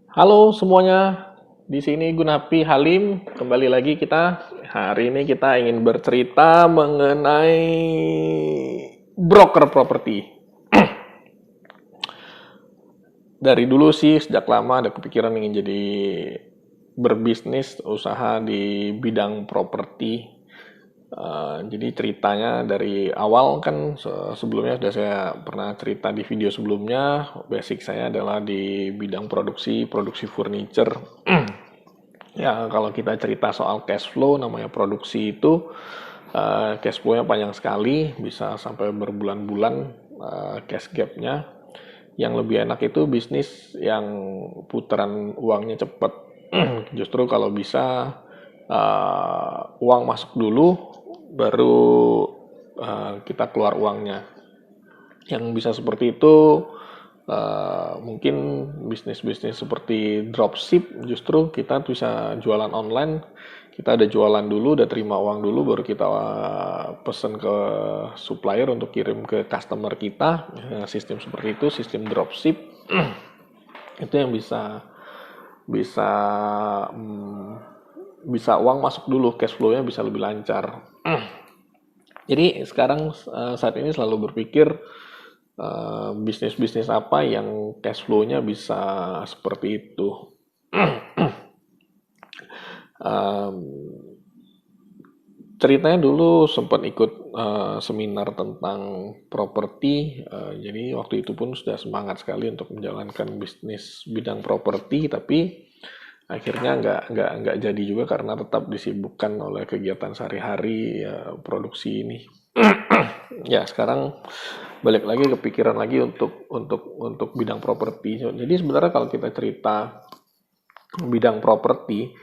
Halo semuanya, di sini Gunapi Halim. Kembali lagi kita. Hari ini kita ingin bercerita mengenai broker properti. Dari dulu sih, sejak lama ada kepikiran ingin jadi berbisnis, usaha di bidang properti. Jadi ceritanya dari awal kan sebelumnya sudah saya pernah cerita di video sebelumnya. Basic saya adalah di bidang produksi furniture. Ya, kalau kita cerita soal cash flow, namanya produksi itu cash flow-nya panjang sekali, bisa sampai berbulan-bulan cash gap-nya. Yang lebih enak itu bisnis yang putaran uangnya cepat. Justru kalau bisa uang masuk dulu, baru kita keluar uangnya. Yang bisa seperti itu mungkin bisnis-bisnis seperti dropship, justru kita bisa jualan online. Kita ada jualan dulu, udah terima uang dulu, baru kita pesen ke supplier untuk kirim ke customer kita. Sistem seperti itu, sistem dropship. Itu yang bisa bisa hmm, bisa uang masuk dulu, cash flow-nya bisa lebih lancar. Jadi sekarang saat ini selalu berpikir bisnis-bisnis apa yang cash flow-nya bisa seperti itu. Um, Ceritanya dulu sempat ikut seminar tentang properti, jadi waktu itu pun sudah semangat sekali untuk menjalankan bisnis bidang properti, tapi akhirnya nggak jadi juga karena tetap disibukkan oleh kegiatan sehari-hari ya, produksi ini. Ya sekarang balik lagi kepikiran lagi untuk bidang properti. Jadi sebenarnya kalau kita cerita bidang properti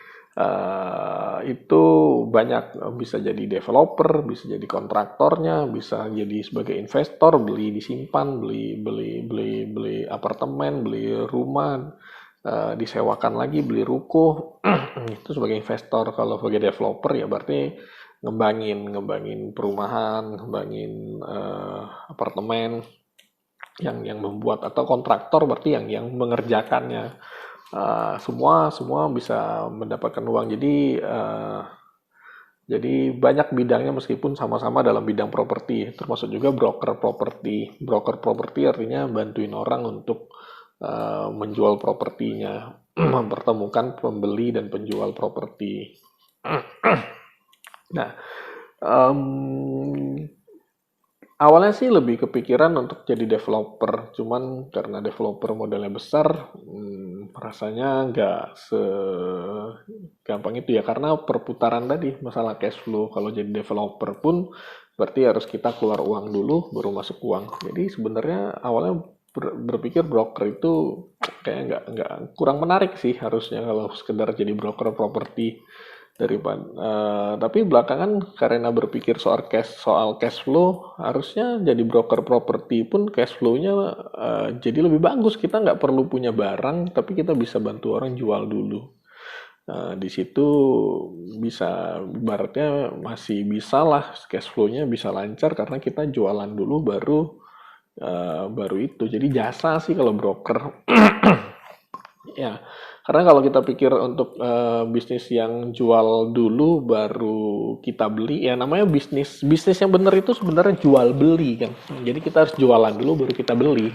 itu banyak, bisa jadi developer, bisa jadi kontraktornya, bisa jadi sebagai investor, beli disimpan, beli beli beli beli apartemen, beli rumah, disewakan lagi, beli ruko. Itu sebagai investor. Kalau sebagai developer ya berarti ngembangin ngembangin perumahan, ngembangin apartemen yang membuat, atau kontraktor berarti yang mengerjakannya. Semua semua bisa mendapatkan uang. Jadi banyak bidangnya meskipun sama-sama dalam bidang properti, termasuk juga broker properti. Broker properti artinya bantuin orang untuk menjual propertinya, mempertemukan pembeli dan penjual properti. Nah, em, awalnya sih lebih kepikiran untuk jadi developer, cuman karena developer modalnya besar, rasanya nggak segampang itu ya, karena perputaran tadi masalah cash flow. Kalau jadi developer pun berarti harus kita keluar uang dulu, baru masuk uang. Jadi sebenarnya awalnya berpikir broker itu kayak nggak kurang menarik sih harusnya kalau sekedar jadi broker properti daripada tapi belakangan karena berpikir soal cash flow, harusnya jadi broker properti pun cash flow-nya jadi lebih bagus. Kita nggak perlu punya barang, tapi kita bisa bantu orang jual dulu. Di situ bisa, ibaratnya masih bisa lah, cash flow-nya bisa lancar karena kita jualan dulu, baru itu jadi jasa sih kalau broker. Ya, karena kalau kita pikir untuk bisnis yang jual dulu baru kita beli, ya namanya bisnis bisnis yang benar itu sebenarnya jual beli kan. Jadi kita harus jualan dulu baru kita beli,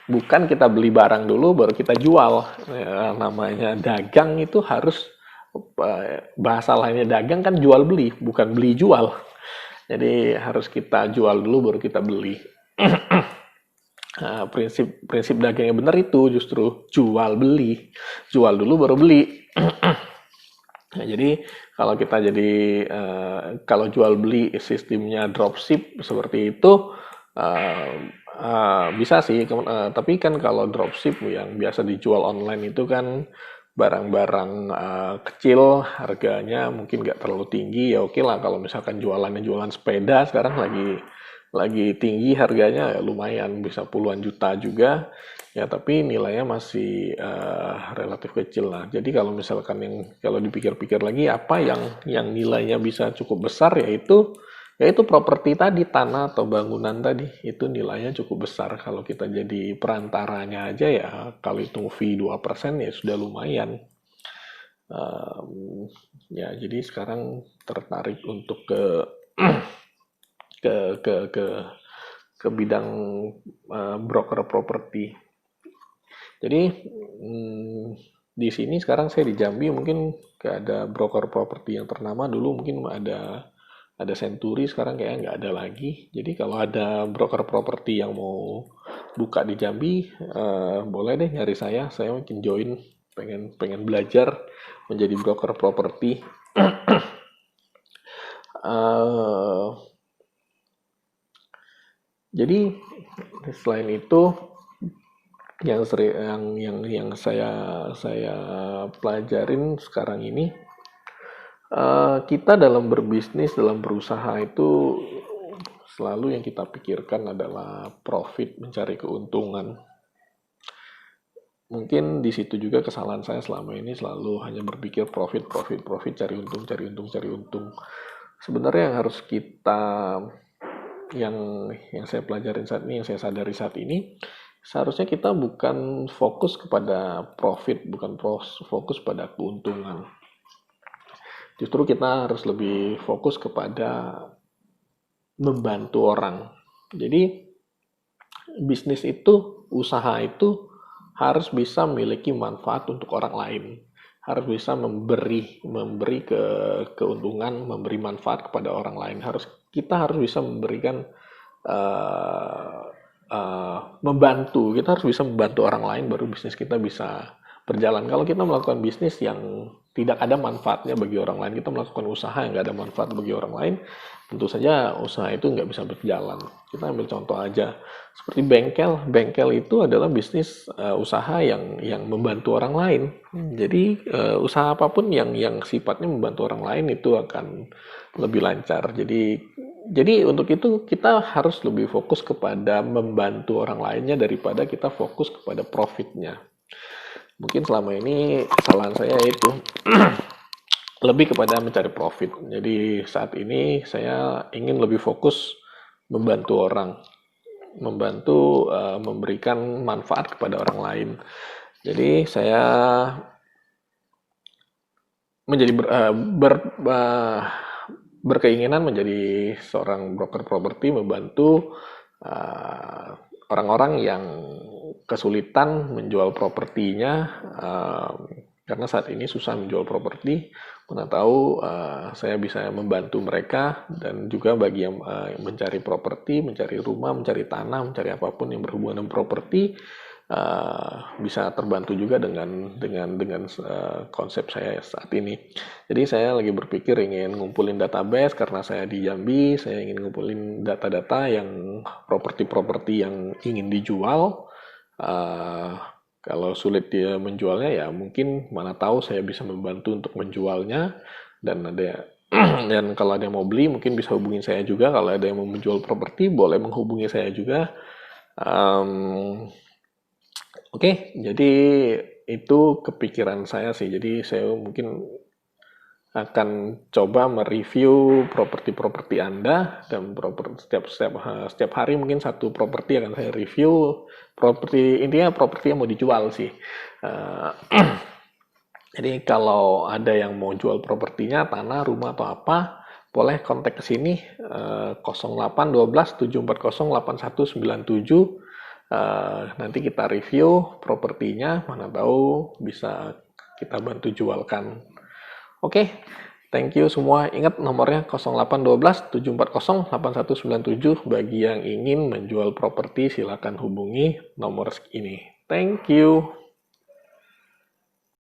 bukan kita beli barang dulu baru kita jual. Ya, namanya dagang itu harus, bahasa lainnya dagang kan jual beli, bukan beli jual. Jadi harus kita jual dulu baru kita beli. Nah, prinsip prinsip dagang yang benar itu justru jual beli, jual dulu baru beli. Nah, jadi kalau kita jadi kalau jual beli sistemnya dropship seperti itu, uh, bisa sih. Tapi kan kalau dropship yang biasa dijual online itu kan barang-barang kecil, harganya mungkin nggak terlalu tinggi, ya oke lah. Kalau misalkan jualannya jualan sepeda sekarang lagi tinggi harganya, ya lumayan bisa puluhan juta juga ya, tapi nilainya masih relatif kecil lah. Jadi kalau misalkan kalau dipikir-pikir lagi apa yang nilainya bisa cukup besar, yaitu Ya itu properti tadi, tanah atau bangunan tadi, itu nilainya cukup besar. Kalau kita jadi perantaranya aja ya, kalau hitung fee 2% ya sudah lumayan. Ya jadi sekarang tertarik untuk ke ke ke ke bidang broker properti. Jadi di sini sekarang saya di Jambi mungkin gak ada broker properti yang ternama. Dulu mungkin ada Century, sekarang kayaknya nggak ada lagi. Jadi kalau ada broker properti yang mau buka di Jambi, boleh deh nyari saya mungkin join, pengen belajar menjadi broker properti. Jadi selain itu yang saya pelajarin sekarang ini, kita dalam berbisnis, dalam berusaha itu selalu yang kita pikirkan adalah profit, mencari keuntungan. Mungkin di situ juga kesalahan saya selama ini, selalu hanya berpikir profit, cari untung. Sebenarnya yang harus kita, yang saya pelajarin saat ini, yang saya sadari saat ini, seharusnya kita bukan fokus kepada profit, bukan fokus pada keuntungan. Justru kita harus lebih fokus kepada membantu orang. Jadi bisnis itu, usaha itu harus bisa memiliki manfaat untuk orang lain, harus bisa memberi keuntungan, memberi manfaat kepada orang lain. Kita harus bisa memberikan membantu. Kita harus bisa membantu orang lain, baru bisnis kita bisa berjalan. Kalau kita melakukan bisnis yang tidak ada manfaatnya bagi orang lain, kita melakukan usaha yang nggak ada manfaat bagi orang lain, tentu saja usaha itu nggak bisa berjalan. Kita ambil contoh aja, seperti bengkel. Bengkel itu adalah bisnis usaha yang membantu orang lain. Jadi usaha apapun yang sifatnya membantu orang lain itu akan lebih lancar. Jadi untuk itu kita harus lebih fokus kepada membantu orang lainnya daripada kita fokus kepada profitnya. Mungkin selama ini kesalahan saya itu lebih kepada mencari profit. Jadi saat ini saya ingin lebih fokus membantu orang, memberikan manfaat kepada orang lain. Jadi saya menjadi berkeinginan menjadi seorang broker properti, membantu orang-orang yang kesulitan menjual propertinya, karena saat ini susah menjual properti. Mana tahu saya bisa membantu mereka, dan juga bagi yang mencari properti, mencari rumah, mencari tanah, mencari apapun yang berhubungan dengan properti, bisa terbantu juga dengan konsep saya saat ini. Jadi saya lagi berpikir ingin ngumpulin database, karena saya di Jambi, saya ingin ngumpulin data-data yang properti yang ingin dijual. Kalau sulit dia menjualnya, ya mungkin mana tahu saya bisa membantu untuk menjualnya, dan dan kalau ada yang mau beli mungkin bisa hubungin saya juga. Kalau ada yang mau menjual properti boleh menghubungi saya juga. Oke, jadi itu kepikiran saya sih. Jadi saya mungkin akan coba mereview properti Anda, dan setiap hari mungkin satu properti akan saya review. Intinya properti yang mau dijual sih. Jadi kalau ada yang mau jual propertinya, tanah, rumah atau apa, boleh kontak ke sini 0812 740 8197. Nanti kita review propertinya, mana tahu bisa kita bantu jualkan. Oke, thank you semua. Ingat nomornya 0812 740 8197. Bagi yang ingin menjual properti silakan hubungi nomor ini. Thank you.